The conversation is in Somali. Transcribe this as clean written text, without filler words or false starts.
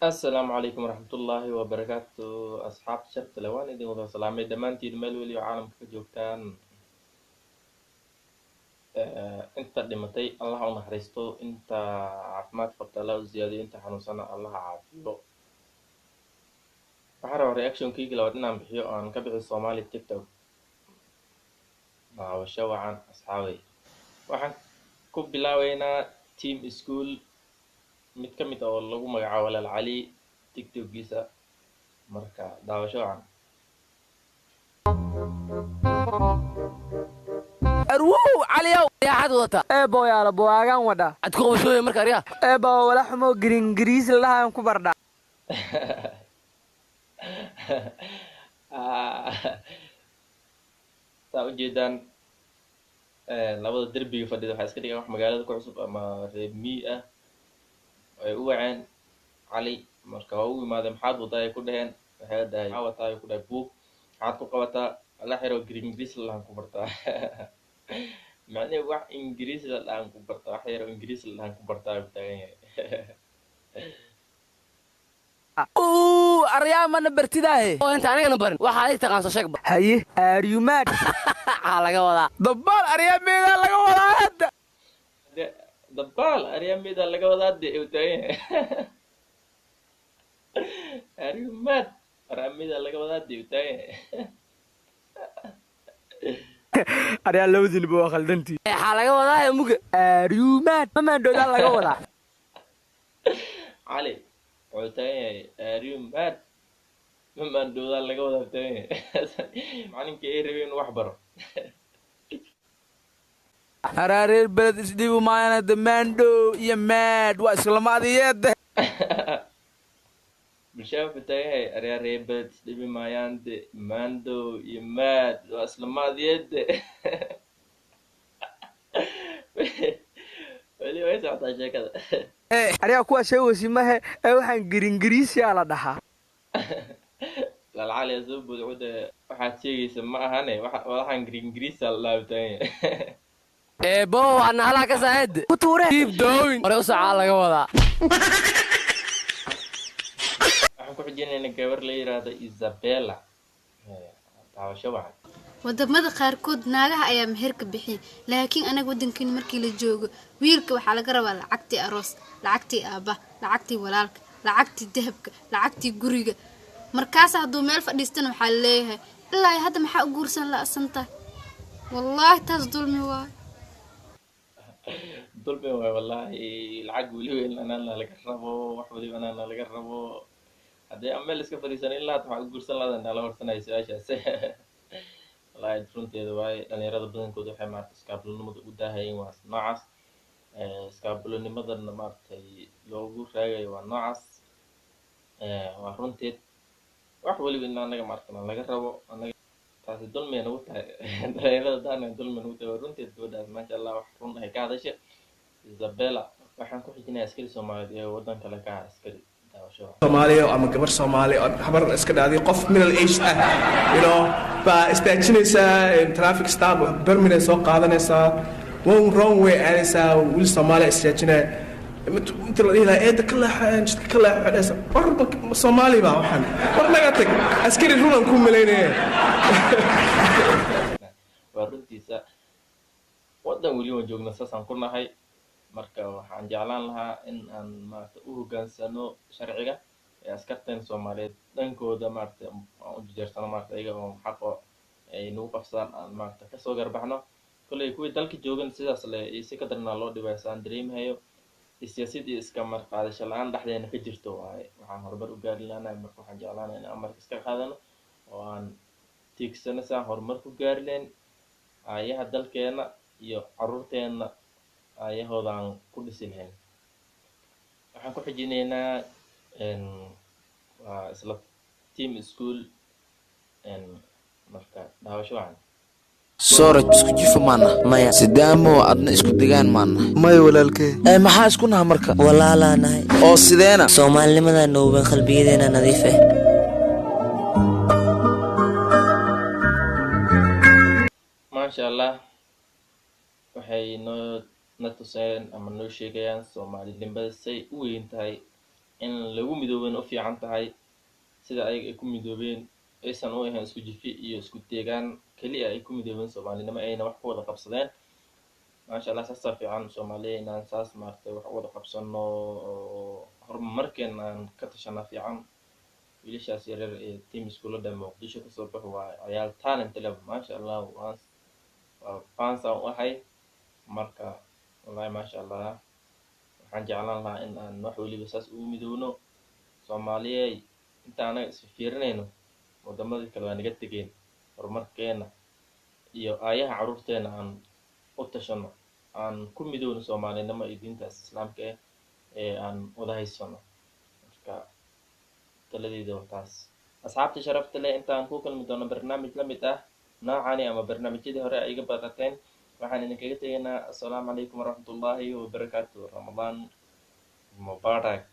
السلام عليكم ورحمة الله وبركاته أصحاب شرط لوان إذن وضع سلامي دمانتي المال ولي وعالم كجوكتان انت دمتي الله ونحرستو انت عفمات قبطلا وزيادة انت حنوسانا الله عافيو waxaan reaction keyga labaad inaan bixiyo oo aan ka bixi Soomaali TikTok daawasho wacan asxaabay waxaan ku bilaabeynaa team school mid ka mid ah oo lagu magacaabo Walaal Cali TikTok-giisa marka daawasho wacan أروو عليو يا حد وطا eebo yaala buwaagan wadha عدكو شوية مركا ريا eebo wala xumo gringriis lahaan ku bardha saa u jeedaan labada derbiga fadhida waxaa iska dhigan wax magaalada ku cusub ama reer mii ah ay u waceen cali marka waa u imaadeen maxaad wadaa ay ku dhaheen waxay dhahay maxaa wataa ay ku dhahay buug maxaad ku qabataa la xiro gringriis lahaan ku bartaa macnaheedu wax ingiriis la dhahan ku bartaa wax yar oo ingiriis la dhahan ku bartaa ayuu taagan yahay أوه أريا ما نبرتداه أو أنت عنك نبرن واحد يتقان صشك haye aryumaad على قولا dabbaal aryaa meedaa laga wadaa hadda dabaal aryaamida laga wadaa de ayuu taagan yahay aryumaad aryaamida laga wadaa de ayuu taagan yahay aryaa labadilba waa khaldantii على قولا يا مجا aryumaad mamaandhoodaa laga wadaa cali wuxuu taagan yahay aryumaad mamaandhoodaa laga wadaa taagan yahay macalinka ay rabeen inuu wax baro haraareer beled isdhiibu maayana damaandho iyo maad waa islamaadiyeedde bulshada wuxuu taagan yahay aryaa reebed dhibi maayaan de maando iyo maad waa isla maadiyede weli way socotaa sheekada aryaa kuwaa sheegaysi mahe ee waxaan gringriisiyaa la dhahaa lalcali soo budcude waxaad sheegaysa ma ahane waxaan gringriisa la dhaabtaagan yahay إيه بو أنا هلا كساعد kutuure كيف دوين وريوسع على قولا waxaan ku xijinaynaa gabar la yiraahdo Isabella daawasho wacan wadamada qaarkood naagaha ayaa meherka bixiya laakiin anaga wadankeena markii la joogo wiilka waxaa laga rabaa lacagtii aroos lacagtii aaba lacagtii walaalka lacagtii dahabka lacagtii guriga markaas hadduu meel fadhiistana waxaa leeyahay ilaa hadda maxaa u guursan la asanta wallaahi taas dulmi waa dulmi waay wallaahi lacag weliba in anaana laga rabo wax weliba anaana laga rabo haddii aan meel iska fadhiisan ilaa hadda waxaa u guursan lahadan nala horsanaya su-aashaas wallaahi runteeda waaye dhalinyarada badankooda waxay maarata iskaabulonimada u daahayeen waa noocaas iskaabulonimadana maaragtay loogu raagayo waa noocaas waa runteed wax weliba in anaga maaragtana laga rabo anaga taasi dulmiya nagu tahay dhalinyarada daana dulmiya nagu tahay waa runteed gabadhaas maasha allah wax run ay ka hadasha Isabella waxaan ku xijinayaa askari Soomaaliyeed ee wadan kale ka ah askari daawasho Soomaaliya ama gabar Soomaali oo habar iska dhaaday qof middle age ah you know ba istaajinaysa traffic stop permanent soo qaadanaysa wrong way aanaysa wiil Soomaali istaajinay inta la ilaa eed kala jidka kala xadaysa warba Soomaali ba waxaan war naga tag askari runan ku maleynaya waa runtiisa wadan weli waan joogna saasaan ku nahay marka waxaan jeclaan lahaa in aan maarata u hoggaansano sharciga ee askarteen Soomaaliyeed dhankooda maarata aan u jeersano maarata iyaga oo xaqo ay nagu qabsadaan aan maarata kasoo garbaxno kolley kuwii dalka joogan sidaas le iyo si ka darnaa loo dhibaayo saan dareemahayo siyaasid iyo iska marqaadasho la-aan dhexdeena ka jirto waaye waxaan horumar u gaari lahaanahay marka waxaan jeclaanaa in aan marka iska qaadano oo aan tiigsano si aan horumar ku gaari lahayn aayaha dalkeena iyo caruurteena ayahooda aan ku dhisi lahayn waxaan ku xijinaynaa waa isla team school marka daawasho wacan sooraj isku jifa maana maya sidaamo adna isku degaan maana maya walaalkee maxaa isku naha marka walaalaanahay oo sideena soomaalinimada nooban qalbiyadeena nadiif ah maasha allah waxay noo na tuseen ama noo sheegayaan Soomaalinimada say u weyn tahay in lagu midoobeen u fiican tahay sida ayaga ay ku midoobeen aysan u ahayn isku jifi iyo isku deegaan keliya ay ku midoobeen soomaalinimo ayna wax ku wada qabsadeen maasha allah saasaa fiican soomaaliya inaan saas maaragtay wax u wada qabsano oo horumarkeena aan ka tashana fiican wiilashaas yaryar ee team iskuullada muqdisho kasoo baxo waa ciyaal talent leh maasha allah waa fans aan u ahay marka wallahi maasha allah waxaan jeclaan lahaa in aan wax weliba saas ugu midoowno soomaaliyey inta anaga isfiirinayno wadamadii kale waa naga tegeen horumarkeena iyo aayaha caruurteena aan u tashano aan ku midoowno soomaalinimo iyo diintaas islaamka ee aan wada haysano marka taladeeda waa taas asxaabta sharafta leh intaan ku kulmi doono barnaamij la mid ah noocani ama barnaamijyadii hore ay iga barateen waxaan idinkaga tegaynaa assalaamu calaykum waraxmatullaahi wabarakaatu ramadaan mubaarak